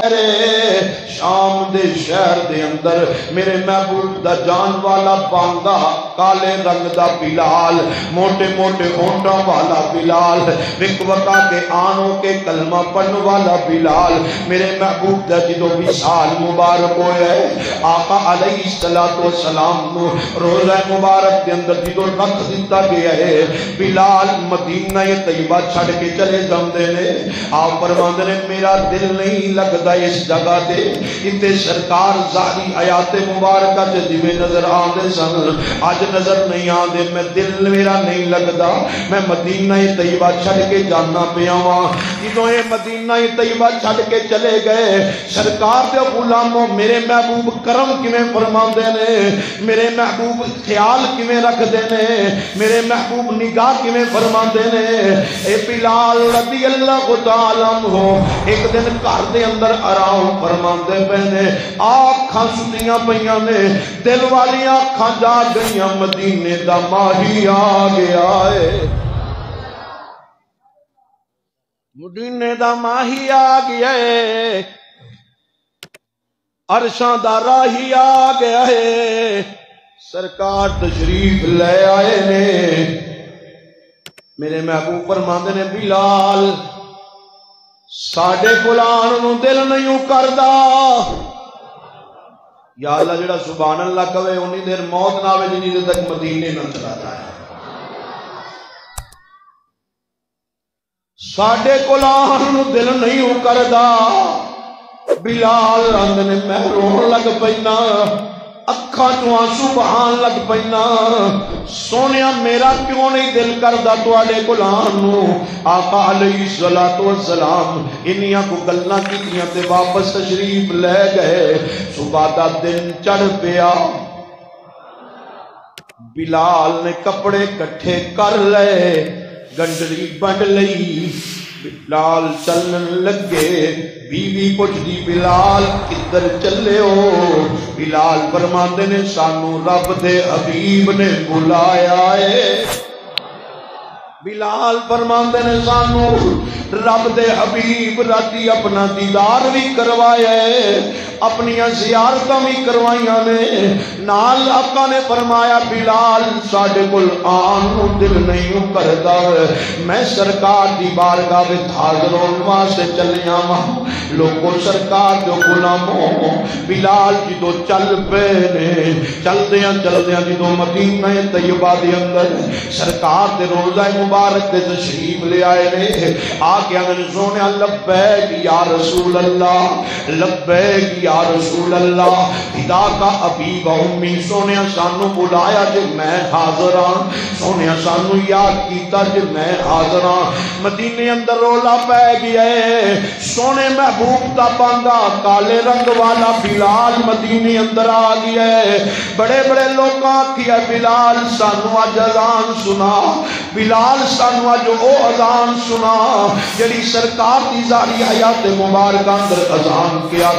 کرے شام دے شہر دے اندر میرے محبوب دا جان والا بانگا کالے رنگ دا بلال موٹے موٹے ہونٹوں والا بلال وکوکا کے آنوں کے کلمہ پڑھنے والا بلال میرے محبوب دا جدو وصال مبارک ہوئے آقا علیہ السلام نو روزہ مبارک دے اندر جدو رکھ دیتا گیا ہے بلال مدینہ طیبہ چھڑ کے چلے جاندے نے آپ فرماندے نے میرا دل نہیں لگدا اس جگہ تے اتے سرکار ظاہری آیات مبارکہ جدیویں نظر آندے سن آج نظر نہیں آندے میں دل میرا نہیں لگدا میں مدینہ طیبہ چھڑ کے جانا پیا ہاں جدوں یہ مدینہ طیبہ چھڑ کے چلے گئے سرکار دے غلاموں میرے محبوب کرم کیویں فرماندے نے میرے محبوب خیال کیویں رکھدے نے میرے محبوب نگاہ کیویں فرماندے نے اے بلال رضی اللہ تعالی عنہ ایک دن گھر دے اندر آرام فرماندے پے نے آنکھاں سُتیاں پیاں نے دل والی آنکھاں جاگ گئیاں مدینے دا ماہی آ گیا ہے مدینے دا ماہی آ گیا ہے عرشاں دا راہی آ گیا ہے سرکار تشریف لے آئے نے میرے محبوب فرماندے نے بلال ساڈے کولان نو دل نہیں کردا یا اللہ جڑا سبحان اللہ کہے اونی دیر موت نہ آوے جنی دیر تک مدینے نہ چلا جائے ساڈے کولان نو دل نہیں کردا بلال رند نے میں رون لگ پینا اکھاں تو آنسو بہان لگ پینا سونیا میرا کیوں نہیں دل کردا تواڈے غلام نو آقا علیہ الصلوۃ والسلام انیاں کو گلاں کیتیاں تے واپس تشریف لے گئے صبح دا دن چڑھ پیا بلال نے کپڑے کٹھے کر لے گنڈلی بنڈ لئی بلال چلن لگے بیوی پوچھدی بلال کدھر چلے ہو بلال فرماندے نے سانو رب دے حبیب نے بلایا ہے بلال فرماندے نے سانو رب دے حبیب راتی اپنا دیدار بھی کروایا ہے اپنی زیارتاں بھی کروائیاں نے نال آقا نے فرمایا بلال ساڈے کول آن نو دل نہیں کردا میں سرکار دی بارگاہ وچ حاضر ہون واسطے چلیا وا لوگوں سرکار دے غلاموں بلال جدوں چل پے نے چلدیاں جدوں مدینہ طیبہ دے اندر سرکار دے روضہ مبارک تے تشریف لے آئے نے آگے اندر سونے لبیک یا رسول اللہ لبیک یا رسول اللہ خدا کا ابی و امی سونے سانو بلایا جے میں حاضر ہاں سونے سانو یاد کیتا جے میں حاضر ہاں مدینے اندر رولا پہ گیا ہے سونے محبوب دا بانگا کالے رنگ والا بلال مدینے اندر آ گیا ہے بڑے بڑے لوگ آکھیا بلال سانو اج اذان سنا بلال سانو اج او اذان سنا جڑی سرکار دی ظاہری حیات مبارکہ اندر اذان کیا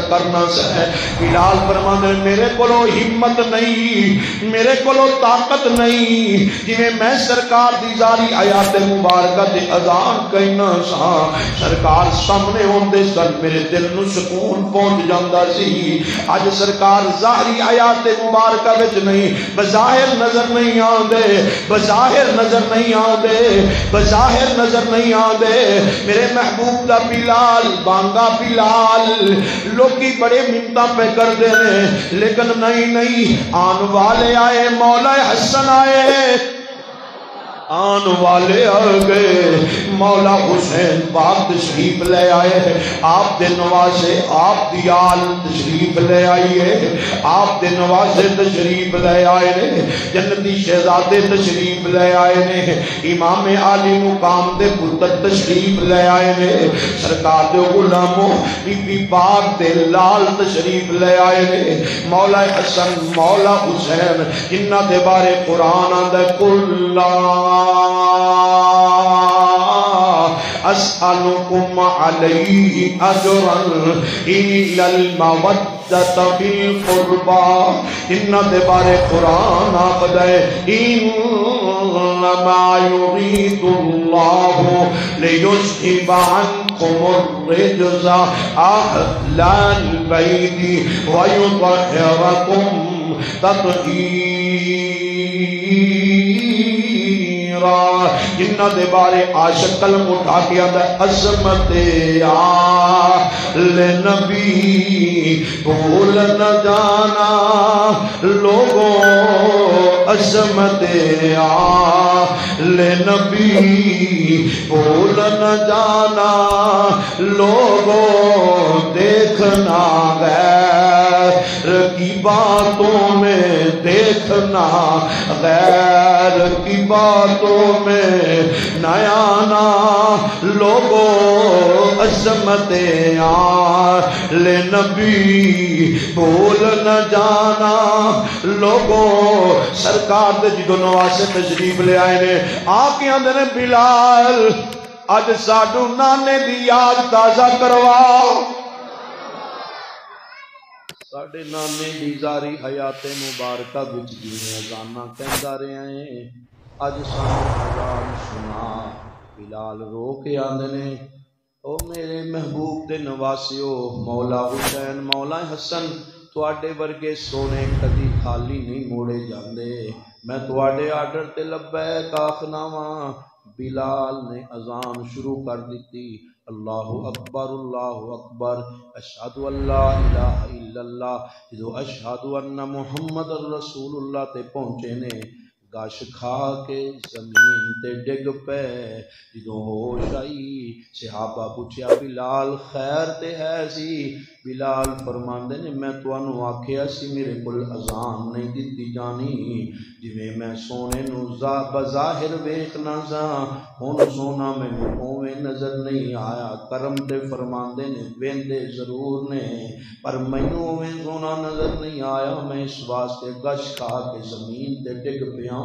کرنا ہے بلال فرماندے میرے کولو ہمت نہیں میرے کولو طاقت نہیں جویں میں سرکار دی ظاہری حیات مبارکہ تے اذان کہنا سا سرکار سامنے ہوندے سن میرے دل نو سکون پہنچ جاندا سی اج سرکار ظاہری حیات مبارکہ وچ نہیں بظاہر نظر نہیں آندے بظاہر نظر نہیں آندے بظاہر نظر نہیں آندے میرے محبوب دا بلال بانگا بلال لوگی بڑے منتاں پہ کر دے نے لیکن نہیں آن والے آئے مولا حسن آئے آن والے آ گئے مولا حسین پاک تشریف لے آئے آپ دے نوازے آپ دی آل تشریف لے آئیے آپ دے نوازے تشریف لے آئے نے جنتی شہزادے تشریف لے آئے نے امام عالی مقام دے پتر تشریف لے آئے نے سرکار دے غلاموں بی بی پاک دے لال تشریف لے آئے نے مولا حسن مولا حسین جنہ دے بارے قرآن آندہ کلا اسألكم عليه أجرا إلا المودة بالقربى إن دبار قرآن آقدائے إنما يريد الله ليذهب عنكم عنكم الرجز أهل البيت ويطهركم تطهيرا جنہ دے بارے عاشق قلم اٹھا کے آدھا عظمت آل نبی بھول نہ جانا لوگوں عظمت آل نبی بھول نہ جانا لوگوں دیکھنا غیر کی باتوں میں دیکھنا غیر کی باتوں میں نیا نا لوگوں عظمت آل نبی بھول نہ جانا لوگوں سرکار دے جدو نواسے تشریف لے آئے نے آکے اندر بلال اج ساڈو نانے دی یاد تازہ کرواؤ ساڈے نانے دی زاری حیات مبارکہ وچ جیویں اذاناں کہندا رہے ہیں اج سانو اذان سنا بلال رو کے آندے نے او میرے محبوب دے نواسیو مولا حسین مولا حسن تواڈے ورگے سونے کدی خالی نہیں موڑے جاندے میں تواڈے آرڈر تے لبیک آکھنا واں بلال نے اذان شروع کر دیتی اللہ اکبر اشہد ان لا الہ الا اللہ جدو اشہد ان محمد رسول اللہ تے پہنچے نے گش کھا کے زمین تے ڈگ پے جدو ہوش آئی صحابہ پوچھیا بلال خیر تے ہے سی بلال فرماندے نے میں تانوں آکھیا سی میرے کول اذان نہیں دتی جانی جویں میں سونے نو بظاہر ویکھنا سا ہن سونا مینوں اوویں نظر نہیں آیا کرم تے فرماندے نے ویندے ضرور نے پر مینوں اوویں سونا نظر نہیں آیا میں اس واسطے گش کھا کے زمین تے ڈگ پیا